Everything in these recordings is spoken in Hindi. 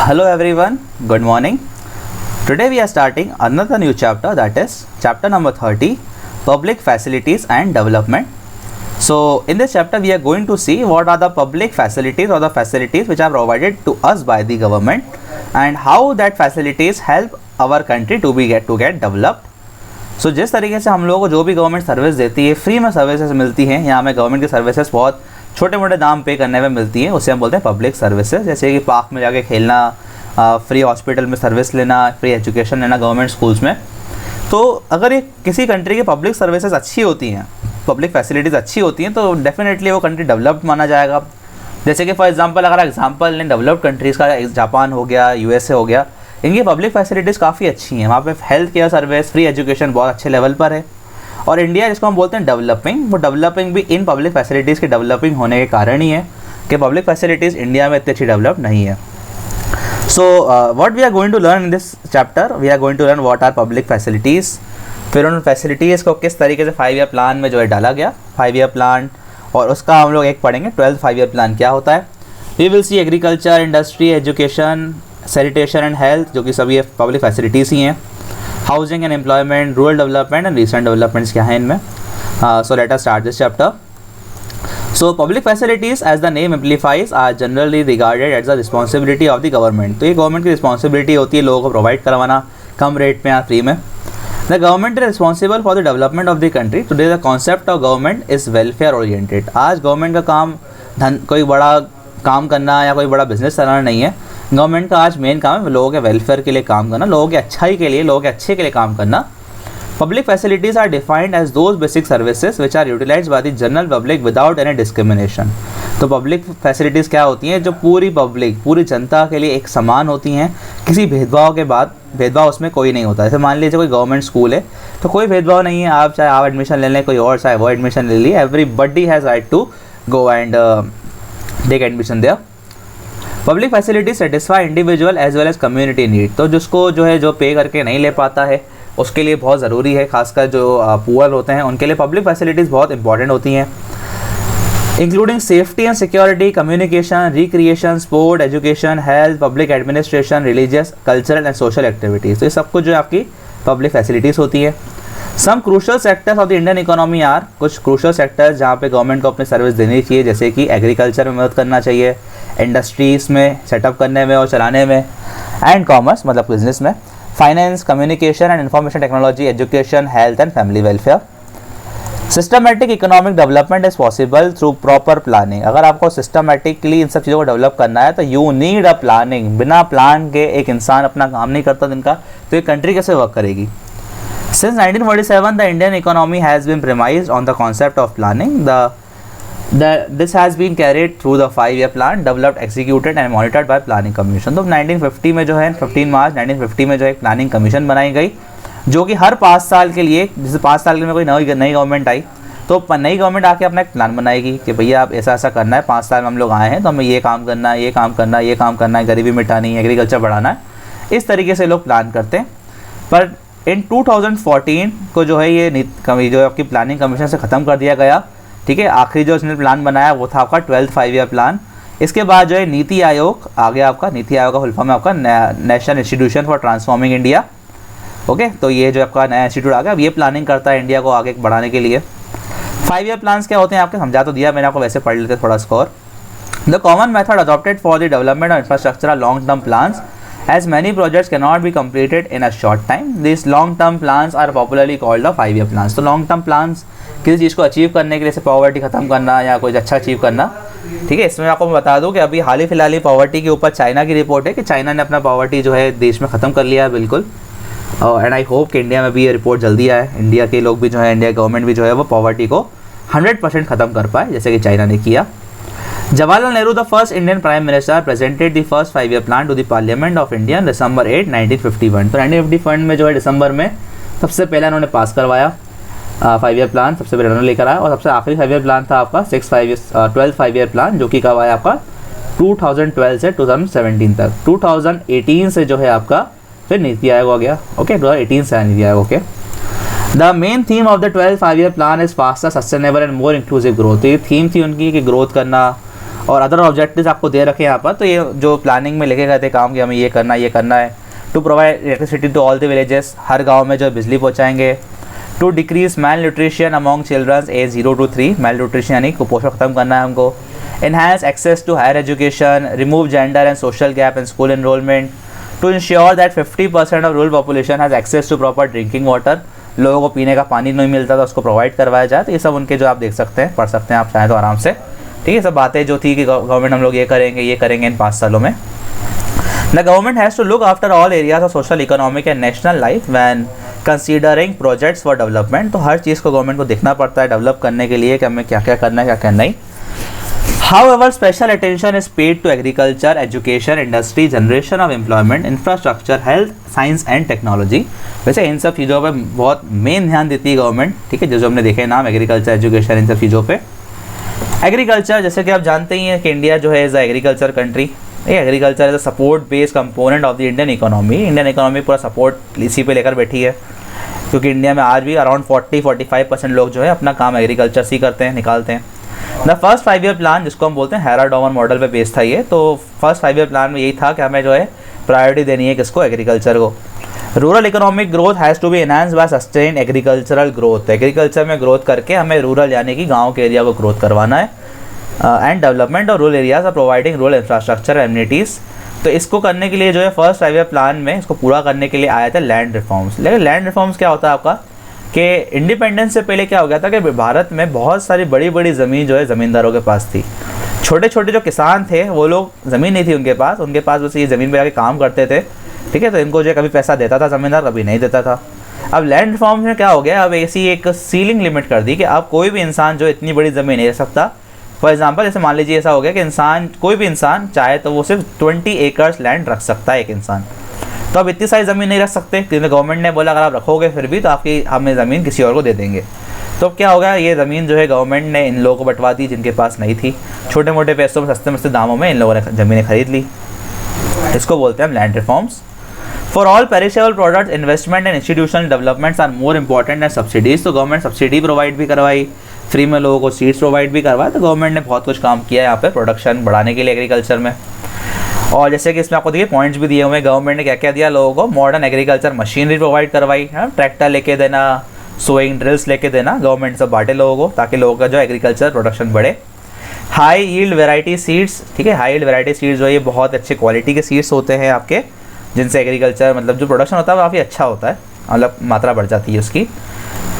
Hello everyone, good morning. Today we are starting another new chapter, that is chapter number 30, Public Facilities and Development. So in this chapter we are going to see what are the public facilities or the facilities which are provided to us by the government and how that facilities help our country to get developed. So जिस तरीके से हम लोगों को जो भी गवर्नमेंट सर्विस देती है, फ्री में सर्विसेज मिलती हैं, यहाँ हमें गवर्नमेंट की सर्विसेज बहुत छोटे मोटे दाम पे करने में मिलती है, उसे हम बोलते हैं पब्लिक सर्विसेज। जैसे कि पार्क में जाके खेलना, फ्री हॉस्पिटल में सर्विस लेना, फ्री एजुकेशन लेना गवर्नमेंट स्कूल्स में। तो अगर ये किसी कंट्री की पब्लिक सर्विसेज अच्छी होती हैं, पब्लिक फैसिलिटीज़ अच्छी होती हैं, तो डेफिनेटली वो कंट्री डेवलप्ड माना जाएगा। जैसे कि फॉर एग्जांपल अगर एग्जांपल लें डेवलप्ड कंट्रीज़ का, जापान हो गया, यूएसए हो गया, इनकी पब्लिक फैसिलिटीज़ काफ़ी अच्छी हैं। वहाँ पे health care service, free education बहुत अच्छे लेवल पर है। और इंडिया जिसको हम बोलते हैं डेवलपिंग, वो डेवलपिंग भी इन पब्लिक फैसिलिटीज़ की डेवलपिंग होने के कारण ही है कि पब्लिक फैसिलिटीज़ इंडिया में इतनी अच्छी डेवलप नहीं है। So what we are going to learn in this chapter, we are going to learn what are public facilities, फिर उन फैसिलिटीज़ को किस तरीके से 5 ईयर प्लान में जो है डाला गया, 5 ईयर प्लान, और उसका हम लोग एक पढ़ेंगे 12th 5 ईयर प्लान क्या होता है। We will see agriculture, industry, education, sanitation and health, जो कि सभी पब्लिक फैसिलिटीज़ ही हैं। Housing and employment, rural development and recent developments क्या हैं इनमें। So let us start this chapter. So public facilities as the name implies are generally regarded as the responsibility of the government. तो ये गवर्नमेंट की रिस्पॉन्सिबिलिटी होती है लोगों को प्रोवाइड करवाना कम रेट में या फ्री में। The government is responsible for the development of the country. Today the concept of government is welfare oriented. आज गवर्नमेंट का काम कोई बड़ा काम करना या कोई बड़ा बिजनेस चलाना नहीं है। गवर्नमेंट का आज मेन काम है लोगों के वेलफेयर के लिए काम करना, लोगों की अच्छाई के लिए, लोगों के अच्छे के लिए काम करना। Public facilities are defined as those basic services which are utilized by the general public without any discrimination. तो पब्लिक फैसिलिटीज़ क्या होती हैं, जो पूरी पब्लिक, पूरी जनता के लिए एक समान होती हैं, किसी भेदभाव के बाद, भेदभाव उसमें कोई नहीं होता। जैसे मान लीजिए कोई गवर्नमेंट स्कूल है तो कोई भेदभाव नहीं है, आप चाहे आप एडमिशन ले लें, कोई और चाहे वो एडमिशन ले लीजिए, everybody has right to go and take admission there. Public facility satisfy individual as well as community need. तो जिसको जो है, जो पे करके नहीं ले पाता है, उसके लिए बहुत ज़रूरी है, खासकर जो पुअर होते हैं उनके लिए पब्लिक फैसिलिटीज़ बहुत इंपॉर्टेंट होती हैं, including safety and security, communication, recreation, sport, education, health, public administration, religious, cultural and social activities. तो ये सब कुछ जो है आपकी पब्लिक फैसिलिटीज़ होती है। Some crucial sectors of the Indian economy are, कुछ क्रूशल सेक्टर्स जहाँ पे गवर्नमेंट को अपनी सर्विस देनी चाहिए, जैसे कि एग्रीकल्चर में मदद करना चाहिए, इंडस्ट्रीज़ में सेटअप करने में और चलाने में, एंड कॉमर्स मतलब बिजनेस में, finance, communication and information technology, education, health and family welfare. Systematic economic development is possible through proper planning. अगर आपको सिस्टमेटिकली इन सब चीज़ों को डेवलप करना है तो यू नीड अ प्लानिंग। बिना प्लान के एक इंसान अपना काम नहीं करता दिन का, तो ये कंट्री कैसे वर्क करेगी। Since 1947, the Indian economy has been premised on the concept of planning. This has been carried through the 5-year plan, developed, executed and monitored by Planning Commission. तो 1950 में जो है 15 मार्च 1950 में जो एक प्लानिंग कमीशन बनाई गई, जो कि हर 5 साल के लिए, जैसे 5 साल में कोई नई गवर्नमेंट आई तो नई गवर्नमेंट आके अपना एक प्लान बनाएगी कि भैया आप ऐसा ऐसा करना है, 5 साल में हम लोग आए हैं तो हमें ये काम करना है, ये काम करना है, ये काम करना है, गरीबी मिटानी है, एग्रीकल्चर बढ़ाना है। इस तरीके से लोग प्लान करते हैं। पर इन 2014 को जो है ये जो आपकी प्लानिंग कमीशन से ख़त्म कर दिया गया। ठीक है, आखिरी जो इसने प्लान बनाया वो था आपका 12th 5 ईयर प्लान। इसके बाद जो है नीति आयोग आ गया आपका। नीति आयोग का फुल फॉर्म है आपका national institution for transforming India. Okay, तो ये जो आपका नया इंस्टीट्यूट आ गया, अब ये प्लानिंग करता है इंडिया को आगे बढ़ाने के लिए। 5 ईयर प्लान्स क्या होते हैं आपके समझा तो दिया मैंने आपको, वैसे पढ़ लेते थोड़ा score. The common method adopted for the development of infrastructure are long term plans as many projects cannot be completed in a short time. These long term plans are popularly called the 5 year plans. तो long term plans किसी चीज़ को अचीव करने के लिए, जैसे पॉवर्टी ख़त्म करना या कुछ अच्छा अचीव करना। ठीक है, इसमें आपको मैं बता दूं कि अभी हाल ही फिलहाल ही पॉवर्टी के ऊपर चाइना की रिपोर्ट है कि चाइना ने अपना पॉवर्टी जो है देश में ख़त्म कर लिया है बिल्कुल। एंड आई होप कि इंडिया में भी ये रिपोर्ट जल्दी आए, इंडिया के लोग भी जो है, इंडिया गवर्नमेंट भी जो है वो पॉवर्टी को 100% ख़त्म कर पाए जैसे कि चाइना ने किया। Jawaharlal Nehru, the first Indian Prime Minister, presented the first 5 year plan to the Parliament of India on December 8, 1951। तो 1951 में जो है दिसंबर में सबसे पहले उन्होंने पास करवाया 5 ईयर प्लान, सबसे पहले उन्होंने लेकर आया। और सबसे आखिरी 5 ईयर प्लान था आपका 12th 5 ईयर प्लान, जो कि कब आया आपका 2012 से 2017 तक। 2018 से जो है आपका फिर नीति आयोग हो गया। ओके, 2018 से आया NITI Aayog. Okay, the main theme of the 12th 5 year plan is faster, sustainable and more inclusive growth. ये थीम थी उनकी कि ग्रोथ करना, और अदर ऑब्जेक्टिव्स आपको दे रखे हैं यहाँ पर। तो ये जो प्लानिंग में लेके गए थे काम कि हमें ये करना है। To provide electricity to all the villages, हर गाँव में जो बिजली पहुँचाएंगे। To decrease malnutrition among childrens age 0 to 3, malnutrition यानी कुपोषण खत्म करना है हमको। Enhance access to higher education, remove gender and social gap in school enrollment, to ensure that 50% of rural population has access to proper drinking water, लोगों को पीने का पानी नहीं मिलता था उसको प्रोवाइड करवाया जाए। तो ये सब उनके जो आप देख सकते हैं, पढ़ सकते हैं आप चाहें तो आराम से, ठीक है। सब बातें जो थी कि गवर्नमेंट हम लोग ये करेंगे इन 5 सालों में। The government has to look after all areas of social, economic and national life when considering projects for development। तो हर चीज़ को गवर्नमेंट को देखना पड़ता है डेवलप करने के लिए कि हमें क्या क्या करना है, क्या क्या नहीं। However, special attention is paid to agriculture, education, industry, generation of employment, infrastructure, health, science and technology। वैसे इन सब चीज़ों पे बहुत मेन ध्यान देती है गवर्नमेंट, ठीक है। जो हमने देखे नाम एग्रीकल्चर, एजुकेशन, इन सब चीज़ों पे। एग्रीकल्चर जैसे कि आप जानते ही हैं कि इंडिया जो है is a agriculture country. Agriculture is a support based component of the Indian economy. Indian economy पूरा सपोर्ट इसी पे लेकर बैठी है, क्योंकि इंडिया में आज भी अराउंड 40-45% लोग जो है अपना काम एग्रीकल्चर से ही करते हैं, निकालते हैं। द फर्स्ट 5 ईयर प्लान जिसको हम बोलते हैं हैरा-डॉमन मॉडल पे बेस्ड था ये। तो फर्स्ट 5 ईयर प्लान में यही था कि हमें जो है प्रायोरिटी देनी है किसको, एग्रीकल्चर को। Rural economic growth has to be enhanced by sustain agricultural growth. Agriculture में ग्रोथ करके हमें रूरल यानी कि गाँव के एरिया को ग्रोथ करवाना है। एंड डेवलपमेंट और rural areas are providing rural infrastructure amenities. तो इसको करने के लिए जो है फर्स्ट 5 ईयर प्लान में इसको पूरा करने के लिए आया था लैंड रिफॉर्म्स। लेकिन लैंड रिफॉर्म्स क्या होता है आपका कि इंडिपेंडेंस से पहले क्या हो गया था कि भारत में बहुत सारी बड़ी बड़ी ज़मीन जो है ज़मींदारों के पास थी। छोटे छोटे जो किसान थे वो लोग ज़मीन नहीं थी उनके पास बस ये ज़मीन पे जाके काम करते थे, ठीक है। तो इनको जो है कभी पैसा देता था ज़मींदार, कभी नहीं देता था। अब लैंड रिफॉर्म्स में क्या हो गया, अब ऐसी एक सीलिंग लिमिट कर दी कि अब कोई भी इंसान जो इतनी बड़ी ज़मीन नहीं रख सकता। फॉर एग्जाम्पल जैसे मान लीजिए ऐसा हो गया कि कोई भी इंसान चाहे तो वो सिर्फ 20 एकर्स लैंड रख सकता है एक इंसान। तो अब इतनी सारी ज़मीन नहीं रख सकते, क्योंकि गवर्नमेंट ने बोला अगर आप रखोगे फिर भी तो हमें ज़मीन किसी और को दे देंगे। तो क्या हो गया, ये ज़मीन जो है गवर्नमेंट ने इन लोगों को बंटवा दी जिनके पास नहीं थी। छोटे मोटे पैसों में सस्ते दामों में इन लोगों ने ज़मीनें खरीद ली। इसको बोलते हैं हम land reforms. For all perishable products investment and institutional developments are more important and subsidies. तो गवर्नमेंट सब्सिडी प्रोवाइड भी करवाई, फ्री में लोगों को सीड्स प्रोवाइड भी करवाया। तो गवर्नमेंट ने बहुत कुछ काम किया है यहाँ पे प्रोडक्शन बढ़ाने के लिए एग्रीकल्चर में। और जैसे कि इसमें आपको देखिए पॉइंट्स भी दिए हुए हैं, गवर्नमेंट ने क्या क्या दिया लोगों को। मॉडर्न एग्रीकल्चर मशीनरी प्रोवाइड करवाई, ट्रैक्टर लेके देना, सोइंग ड्रिल्स लेके देना, गवर्नमेंट सब बांटे लोगों को ताकि लोगों का जो एग्रीकल्चर प्रोडक्शन बढ़े। हाई यील्ड वेराइटी सीड्स, ठीक है। हाई यील्ड वेराइटी सीड्स जो ये बहुत अच्छे क्वालिटी के सीड्स होते हैं आपके, जिनसे एग्रीकल्चर मतलब जो प्रोडक्शन होता है वो काफ़ी अच्छा होता है, मतलब मात्रा बढ़ जाती है उसकी।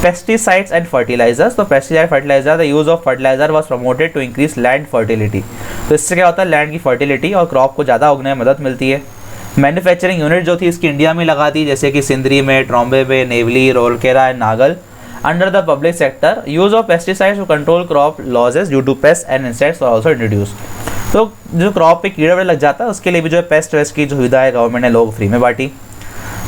पेस्टिसाइड्स एंड फर्टिलाइजर्स, तो pesticide fertilizer the use of fertilizer was promoted to increase land fertility. तो इससे क्या होता है, लैंड की फर्टिलिटी और क्रॉप को ज़्यादा उगने में मदद मिलती है। मैन्युफैक्चरिंग यूनिट जो थी इसकी इंडिया में लगा दी, जैसे कि सिंदरी में, ट्रॉम्बे में, Neyveli, Rourkela and Nangal. Under the public sector use of pesticides to control crop losses due to pest and insects are also introduce. तो जो क्रॉप पे कीड़े वड़े लग जाता है उसके लिए भी जो है पेस्ट वेस्ट की जो सुविधा है गवर्नमेंट ने लोग फ्री में बांटी।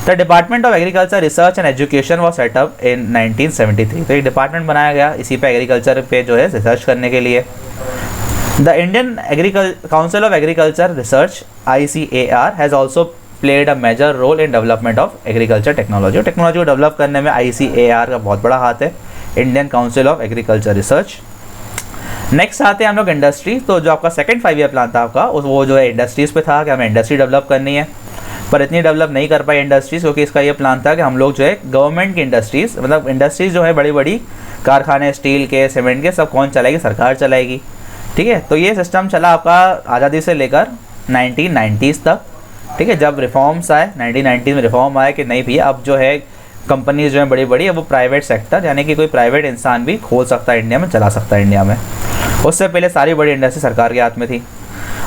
The department of agriculture research and education was set up in 1973। तो एक डिपार्टमेंट बनाया गया इसी पे एग्रीकल्चर पे जो है रिसर्च करने के लिए। The Indian Council of agriculture Research ICAR has also played a major role in development of agriculture technology. और टेक्नोलॉजी को डेवलप करने में ICAR का बहुत बड़ा हाथ है, Indian Council of agriculture Research. Next आते हैं हम लोग इंडस्ट्री। तो जो आपका सेकंड 5 ईयर प्लान था आपका वो जो है इंडस्ट्रीज़ पे था कि हमें इंडस्ट्री डेवलप करनी है, पर इतनी डेवलप नहीं कर पाई इंडस्ट्रीज़, क्योंकि इसका ये प्लान था कि हम लोग जो है गवर्नमेंट की इंडस्ट्रीज़, मतलब इंडस्ट्रीज़ जो है बड़ी बड़ी कारखाने स्टील के, सीमेंट के, सब कौन चलाएगी, सरकार चलाएगी, ठीक है। तो ये सिस्टम चला आपका आज़ादी से लेकर 1990s तक, ठीक है। जब रिफॉर्म्स आए 1990s में रिफॉर्म आए कि नहीं भैया अब जो है कंपनीज जो है बड़ी बड़ी, अब वो प्राइवेट सेक्टर यानी कि कोई प्राइवेट इंसान भी खोल सकता है इंडिया में, चला सकता है इंडिया में। उससे पहले सारी बड़ी इंडस्ट्री सरकार के हाथ में थी।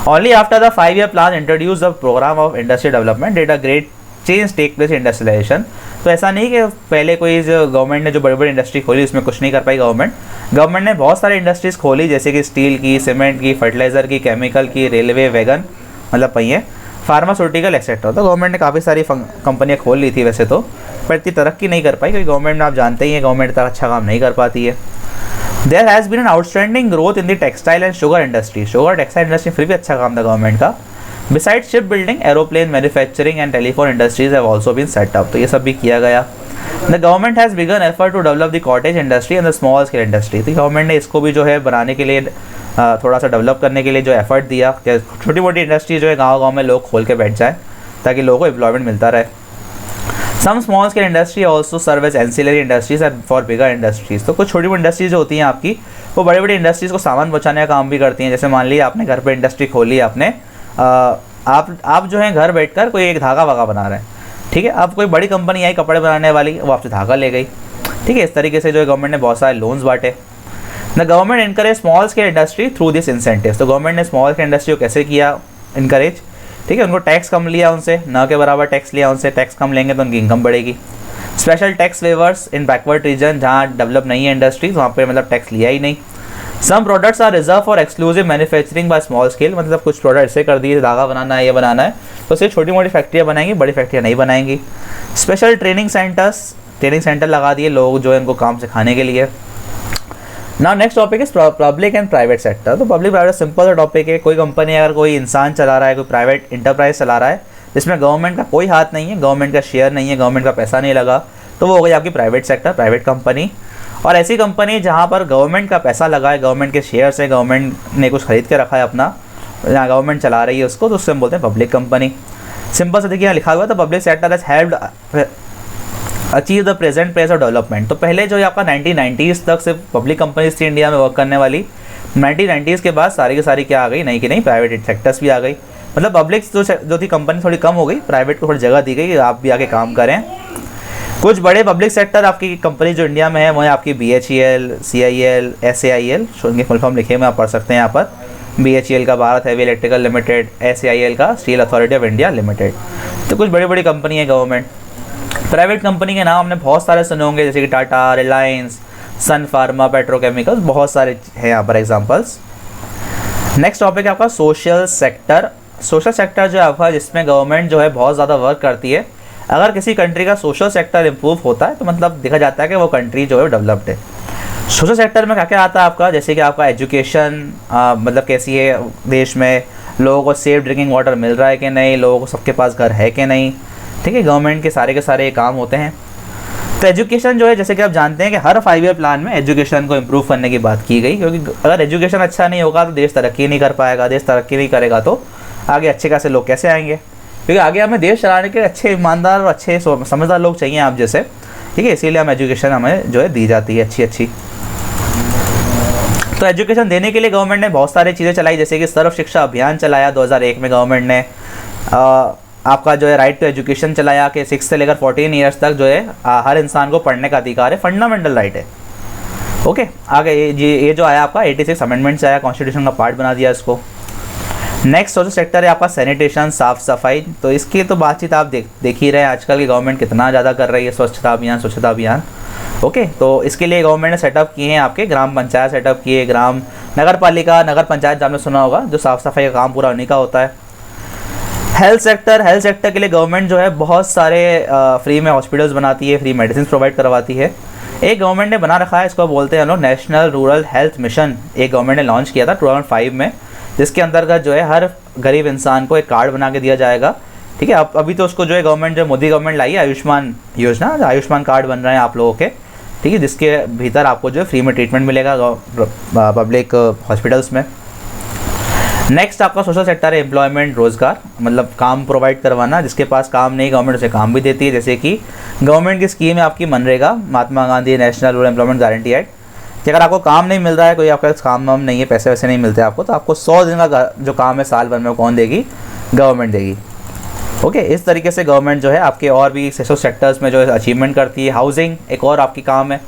Only after the 5-year plan introduced the program of industry development did a great change take place in industrialization। तो ऐसा नहीं कि पहले कोई जो गवर्नमेंट ने जो बड़ी बड़ी इंडस्ट्री खोली उसमें कुछ नहीं कर पाई गवर्नमेंट ने बहुत सारी इंडस्ट्रीज़ खोली, जैसे कि स्टील की, सीमेंट की, फर्टिलाइज़र की, केमिकल की, रेलवे, वैगन मतलब पहिए, फार्मास्यूटिकल एक्सेट्रा। तो गवर्नमेंट ने काफ़ी सारी कंपनियाँ खोल ली थी वैसे तो, पर इतनी तरक्की नहीं कर पाई, क्योंकि गवर्नमेंट में आप जानते ही हैं गवर्नमेंट इतना अच्छा काम नहीं कर पाती है। There has been an outstanding growth in the textile and sugar industry। Sugar textile industry फिर भी अच्छा काम था गवर्नमेंट का। Besides ship building, aeroplane manufacturing and telephone industries have also been set up। तो ये सब भी किया गया। The government has begun effort to develop the cottage industry and the small scale industry. तो गवर्नमेंट ने इसको भी जो है बनाने के लिए थोड़ा सा डेवलप करने के लिए जो एफर्ट दिया कि छोटी मोटी इंडस्ट्री जो है गाँव में लोग खोल के बैठ जाएँ ताकि लोगों को एम्प्लॉयमेंट मिलता रहे। Some small scale industry also serve as ancillary industries and for bigger industries. तो कुछ छोटी मोटी इंडस्ट्रीज जो होती हैं आपकी, वो बड़ी बड़ी इंडस्ट्रीज़ को सामान पहुँचाने का काम भी करती हैं। जैसे मान लीजिए आपने घर पे इंडस्ट्री खोली, आपने आप जो है घर बैठकर कोई एक धागा वागा बना रहे हैं, ठीक है। अब कोई बड़ी कंपनी आई कपड़े बनाने वाली, वो आपसे धागा ले गई, ठीक है। इस तरीके से जो है गवर्नमेंट ने बहुत सारे लोन्स बांटे। The government encourage small scale industry through this incentives. तो गवर्नमेंट ने स्मॉल स्केल इंडस्ट्री को कैसे किया इनकरेज, ठीक है। उनको टैक्स कम लिया, उनसे न के बराबर टैक्स लिया उनसे। टैक्स कम लेंगे तो उनकी इनकम बढ़ेगी। स्पेशल टैक्स वेवर्स इन बैकवर्ड रीजन, जहाँ डेवलप नहीं है इंडस्ट्रीज, वहाँ पे मतलब टैक्स लिया ही नहीं। Some products are reserve for exclusive manufacturing by small scale. मतलब कुछ प्रोडक्ट ऐसे कर दिए, धागा बनाना है, ये बनाना है, तो सिर्फ छोटी मोटी फैक्ट्रियाँ बनाएंगी, बड़ी फैक्ट्रियाँ नहीं बनाएंगी। स्पेशल ट्रेनिंग सेंटर लगा दिए लोग जो है इनको काम सिखाने के लिए। Now next topic is public and private sector. तो पब्लिक प्राइवेट सिंपल सा टॉपिक है। कोई कंपनी अगर कोई इंसान चला रहा है, कोई प्राइवेट इंटरप्राइज चला रहा है जिसमें गवर्नमेंट का कोई हाथ नहीं है, गवर्नमेंट का शेयर नहीं है, गवर्नमेंट का पैसा नहीं लगा, तो वो हो गई आपकी प्राइवेट सेक्टर, प्राइवेट कंपनी। और ऐसी कंपनी जहाँ पर गवर्नमेंट का पैसा लगा है, गवर्नमेंट के शेयर्स है, गवर्नमेंट ने कुछ खरीद के रखा है अपना, जहाँ गवर्नमेंट चला रही है उसको, तो उससे हम बोलते हैं पब्लिक कंपनी। सिंपल से देखिए यहाँ लिखा हुआ था, public sector has helped achieve the present pace of development. तो पहले जो है आपका 1990s तक सिर्फ पब्लिक कंपनीज थी इंडिया में वर्क करने वाली। 1990s के बाद सारी की सारी क्या आ गई, नहीं कि नहीं, प्राइवेट सेक्टर्स भी आ गई। मतलब पब्लिक जो थी कंपनी थोड़ी कम हो गई, प्राइवेट को थोड़ी जगह दी गई कि आप भी आके काम करें। कुछ बड़े पब्लिक सेक्टर आपकी कंपनी जो इंडिया में है वो है आपकी BHEL, CIL, SAIL, उनके फुल फॉर्म लिखे हुए आप पढ़ सकते हैं यहाँ पर। BHEL का Bharat heavy electrical limited, SAIL का steel authority of India limited. तो कुछ बड़ी बड़ी कंपनी है गवर्नमेंट। प्राइवेट कंपनी के नाम हमने बहुत सारे सुने होंगे, जैसे कि टाटा, रिलायंस, सन फार्मा, पेट्रोकेमिकल्स, बहुत सारे हैं यहाँ पर एग्जांपल्स। नेक्स्ट टॉपिक है आपका सोशल सेक्टर। सोशल सेक्टर जो है आपका, जिसमें गवर्नमेंट जो है बहुत ज़्यादा वर्क करती है। अगर किसी कंट्री का सोशल सेक्टर इम्प्रूव होता है तो मतलब देखा जाता है कि वो कंट्री जो है डेवलप्ड है। सोशल सेक्टर में क्या क्या आता है आपका, जैसे कि आपका एजुकेशन, मतलब कैसी है देश में, लोगों को सेफ ड्रिंकिंग वाटर मिल रहा है कि नहीं, लोगों को सबके पास घर है कि नहीं, ठीक है। गवर्नमेंट के सारे काम होते हैं। तो एजुकेशन जो है, जैसे कि आप जानते हैं कि हर 5 ईयर प्लान में एजुकेशन को इम्प्रूव करने की बात की गई, क्योंकि अगर एजुकेशन अच्छा नहीं होगा तो देश तरक्की नहीं कर पाएगा। देश तरक्की नहीं करेगा तो आगे अच्छे खासे लोग कैसे आएंगे, क्योंकि आगे हमें देश चलाने के अच्छे ईमानदार और अच्छे समझदार लोग चाहिए आप जैसे, ठीक है। इसीलिए हम एजुकेशन हमें जो है दी जाती है अच्छी। तो एजुकेशन देने के लिए गवर्नमेंट ने बहुत सारी चीज़ें चलाई, जैसे कि सर्व शिक्षा अभियान चलाया 2001 में गवर्नमेंट ने। आपका जो है राइट टू एजुकेशन चलाया कि 6 से लेकर 14 ईयर्स तक जो है हर इंसान को पढ़ने का अधिकार है, फंडामेंटल राइट है। ओके, आगे ये जो आया आपका 86 अमेंडमेंट से आया, कॉन्स्टिट्यूशन का पार्ट बना दिया इसको। नेक्स्ट सोशल सेक्टर है आपका सैनिटेशन, साफ़ सफाई। तो इसकी तो बातचीत आप देख ही रहे हैं आजकल की गवर्नमेंट कितना ज़्यादा कर रही है स्वच्छता अभियान। ओके, तो इसके लिए गवर्नमेंट ने सेटअप किए हैं आपके ग्राम पंचायत सेटअप किए, ग्राम नगर पालिका, नगर पंचायत आपने सुना होगा, जो साफ़ सफाई का काम पूरा उन्हीं का होता है। हेल्थ सेक्टर के लिए गवर्नमेंट जो है बहुत सारे फ्री में हॉस्पिटल्स बनाती है, फ्री मेडिसिन प्रोवाइड करवाती है। एक गवर्नमेंट ने बना रखा है, इसको बोलते हैं लोग नेशनल रूरल हेल्थ मिशन। एक गवर्नमेंट ने लॉन्च किया था 2005 में, जिसके अंतर्गत जो है हर गरीब इंसान को एक कार्ड बना के दिया जाएगा, ठीक है। अब अभी तो उसको जो है गवर्नमेंट जो मोदी गवर्नमेंट लाई है आयुष्मान योजना, आयुष्मान कार्ड बन रहे हैं आप लोगों के, ठीक है, जिसके भीतर आपको जो है फ्री में ट्रीटमेंट मिलेगा पब्लिक हॉस्पिटल्स में। नेक्स्ट आपका सोशल सेक्टर है एम्प्लॉयमेंट, रोज़गार, मतलब काम प्रोवाइड करवाना। जिसके पास काम नहीं गवर्नमेंट उसे काम भी देती है, जैसे कि गवर्नमेंट की स्कीम है आपकी मनरेगा, Mahatma Gandhi national rural employment guarantee act, कि अगर आपको काम नहीं मिल रहा है, कोई आपका काम वाम नहीं है, पैसे वैसे नहीं मिलते आपको, तो आपको 100 दिन का जो काम है साल भर में, कौन देगी, गवर्नमेंट देगी। ओके, इस तरीके से गवर्नमेंट जो है आपके और भी सोशल सेक्टर्स में जो है अचीवमेंट करती है। हाउसिंग एक और आपकी काम है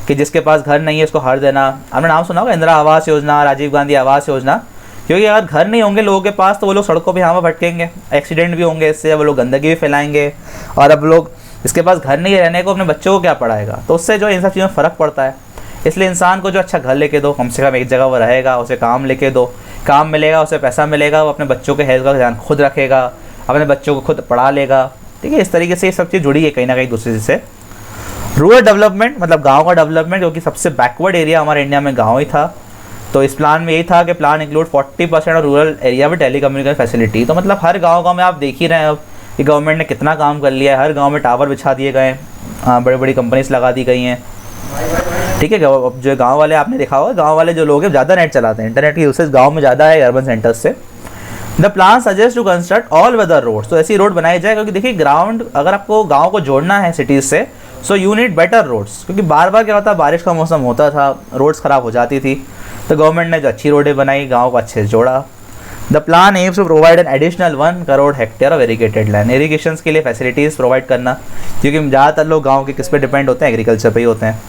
कि जिसके पास घर नहीं है उसको घर देना। आपने नाम सुना होगा इंदिरा आवास योजना, राजीव गांधी आवास योजना, क्योंकि अगर घर नहीं होंगे लोगों के पास तो वो लोग सड़कों पे यहाँ पर भटकेंगे, एक्सीडेंट भी होंगे इससे, वो लोग गंदगी भी फैलाएंगे, और अब लोग इसके पास घर नहीं रहने को अपने बच्चों को क्या पढ़ाएगा, तो उससे जो इन सब चीज़ों में फ़र्क पड़ता है। इसलिए इंसान को जो अच्छा घर लेके दो, कम से कम एक जगह वो रहेगा, उसे काम लेके दो, काम मिलेगा, उसे पैसा मिलेगा, वो अपने बच्चों के हेल्थ का ध्यान खुद रखेगा, अपने बच्चों को खुद पढ़ा लेगा, ठीक है। इस तरीके से ये सब चीज़ जुड़ी है कहीं ना कहीं दूसरे से। रूरल डेवलपमेंट मतलब गाँव का डेवलपमेंट, क्योंकि सबसे बैकवर्ड एरिया हमारे इंडिया में गाँव ही था। तो इस प्लान में यही था कि plan include 40% of rural area में टेलीकम्युनिकेशन फैसिलिटी। तो मतलब हर गांव में आप देख ही रहे हैं अब कि गवर्नमेंट ने कितना काम कर लिया है, हर गांव में टावर बिछा दिए गए हैं, बड़ी बड़ी कंपनीज लगा दी गई हैं, ठीक है। अब जो गांव वाले आपने देखा होगा, गांव वाले जो लोग हैं ज़्यादा नेट चलाते हैं, इंटरनेट की यूसेज गांव में ज़्यादा है अर्बन सेंटर्स से। The plan suggest to construct all weather roads, तो ऐसी रोड बनाई जाए, क्योंकि देखिए ग्राउंड अगर आपको गांव को जोड़ना है सिटीज़ से, so you need better roads, क्योंकि बार बार क्या होता है, बारिश का मौसम होता था, रोड्स ख़राब हो जाती थी, तो गवर्नमेंट ने जो अच्छी रोडें बनाई, गाँव को अच्छे से जोड़ा। The plan aims to provide an additional 1 crore hectare of irrigated land, irrigation के लिए फैसिलिटीज़ प्रोवाइड करना, क्योंकि ज़्यादातर लोग गाँव के किस पे डिपेंड होते हैं, एग्रीकल्चर पे ही होते हैं।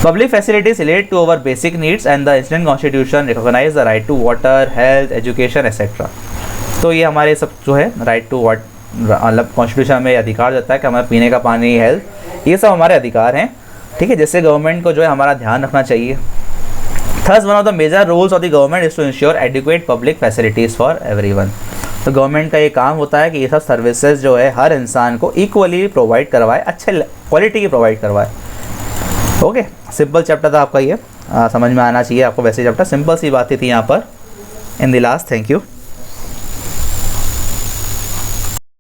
Public facilities relate to our basic needs and the Indian Constitution recognize the right to water, health, education, etc. तो ये हमारे सब जो है राइट टू वाट, मतलब कॉन्स्टिट्यूशन में अधिकार देता है कि हमें पीने का पानी, हेल्थ, ये सब हमारे अधिकार हैं, ठीक है, जिससे गवर्नमेंट को जो है हमारा ध्यान रखना चाहिए। Thus one of the major roles of the government is to ensure adequate public facilities for everyone. तो गवर्नमेंट का ये काम होता है कि ये सब सर्विसेज जो है हर इंसान को इक्वली प्रोवाइड करवाए, अच्छे क्वालिटी की प्रोवाइड करवाए। ओके, सिंपल चैप्टर था आपका ये, समझ में आना चाहिए आपको। वैसे चैप्टर सिंपल सी बातें थी यहाँ पर in the last. Thank you.